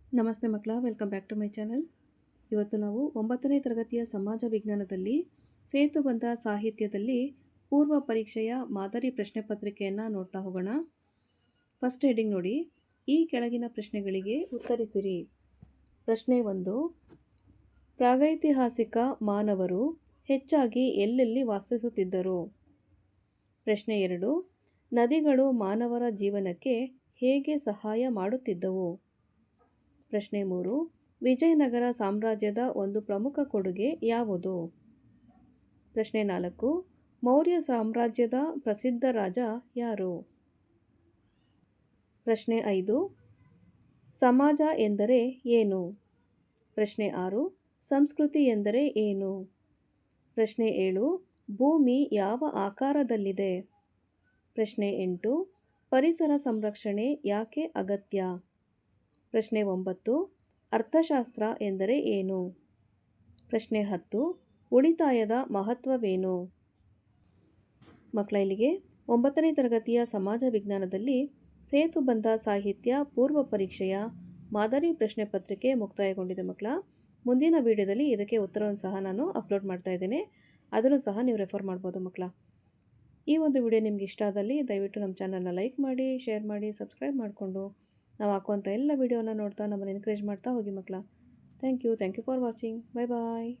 ನಮಸ್ತೆ ಮಕ್ಕಳ, welcome back to my channel. ಇವತ್ತು ನಾವು 9ನೇ ತರಗತಿಯ ಸಮಾಜ ವಿಜ್ಞಾನದಲ್ಲಿ ಸೇತುಬಂಧ ಸಾಹಿತ್ಯದಲ್ಲಿ ಪೂರ್ವ ಪರೀಕ್ಷೆಯ ಮಾದರಿ ಪ್ರಶ್ನೆ ಪತ್ರಿಕೆಯನ್ನು ನೋಡ್ತಾ ಹೋಗೋಣ. ಫಸ್ಟ್ ಹೆಡಿಂಗ್ ನೋಡಿ, ಈ ಕೆಳಗಿನ ಪ್ರಶ್ನೆಗಳಿಗೆ ಉತ್ತರಿಸಿರಿ. ಪ್ರಶ್ನೆ 1, ಪ್ರಾಗೈತಿಹಾಸಿಕ ಮಾನವರು ಹೆಚ್ಚಾಗಿ ಎಲ್ಲೆಲ್ಲಿ ವಾಸಿಸುತ್ತಿದ್ದರು? ಪ್ರಶ್ನೆ 2, ನದಿಗಳು ಮಾನವರ ಜೀವನಕ್ಕೆ ಹೇಗೆ ಸಹಾಯ ಮಾಡುತ್ತಿದ್ದವು? ಪ್ರಶ್ನೆ 3, ವಿಜಯನಗರ ಸಾಮ್ರಾಜ್ಯದ ಒಂದು ಪ್ರಮುಖ ಕೊಡುಗೆ ಯಾವುದು? ಪ್ರಶ್ನೆ 4, ಮೌರ್ಯ ಸಾಮ್ರಾಜ್ಯದ ಪ್ರಸಿದ್ಧ ರಾಜ ಯಾರು? ಪ್ರಶ್ನೆ 5, ಸಮಾಜ ಎಂದರೆ ಏನು? ಪ್ರಶ್ನೆ 6, ಸಂಸ್ಕೃತಿ ಎಂದರೆ ಏನು? ಪ್ರಶ್ನೆ 7, ಭೂಮಿ ಯಾವ ಆಕಾರದಲ್ಲಿದೆ? ಪ್ರಶ್ನೆ 8, ಪರಿಸರ ಸಂರಕ್ಷಣೆ ಯಾಕೆ ಅಗತ್ಯ? ಪ್ರಶ್ನೆ 9, ಅರ್ಥಶಾಸ್ತ್ರ ಎಂದರೆ ಏನು? ಪ್ರಶ್ನೆ 10, ಉಳಿತಾಯದ ಮಹತ್ವವೇನು? ಮಕ್ಕಳ, ಇಲ್ಲಿಗೆ 9ನೇ ತರಗತಿಯ ಸಮಾಜ ವಿಜ್ಞಾನದಲ್ಲಿ ಸೇತುಬಂಧ ಸಾಹಿತ್ಯ ಪೂರ್ವ ಪರೀಕ್ಷೆಯ ಮಾದರಿ ಪ್ರಶ್ನೆ ಪತ್ರಿಕೆ ಮುಕ್ತಾಯಗೊಂಡಿದೆ ಮಕ್ಕಳ. ಮುಂದಿನ ವಿಡಿಯೋದಲ್ಲಿ ಇದಕ್ಕೆ ಉತ್ತರವನ್ನು ಸಹ ನಾನು ಅಪ್ಲೋಡ್ ಮಾಡ್ತಾ ಇದ್ದೇನೆ. ಅದನ್ನು ಸಹ ನೀವು ರೆಫರ್ ಮಾಡ್ಬೋದು ಮಕ್ಕಳ. ಈ ಒಂದು ವಿಡಿಯೋ ನಿಮ್ಗೆ ಇಷ್ಟ ಆದಲ್ಲಿ ದಯವಿಟ್ಟು ನಮ್ಮ ಚಾನಲ್ನ ಲೈಕ್ ಮಾಡಿ, ಶೇರ್ ಮಾಡಿ, ಸಬ್ಸ್ಕ್ರೈಬ್ ಮಾಡಿಕೊಂಡು ನಾವು ಹಾಕುವಂಥ ಎಲ್ಲ ವಿಡಿಯೋನ ನೋಡ್ತಾ ನಮ್ಮನ್ನು ಎನ್ಕರೇಜ್ ಮಾಡ್ತಾ ಹೋಗಿ ಮಕ್ಕಳ. Thank you for watching. Bye bye.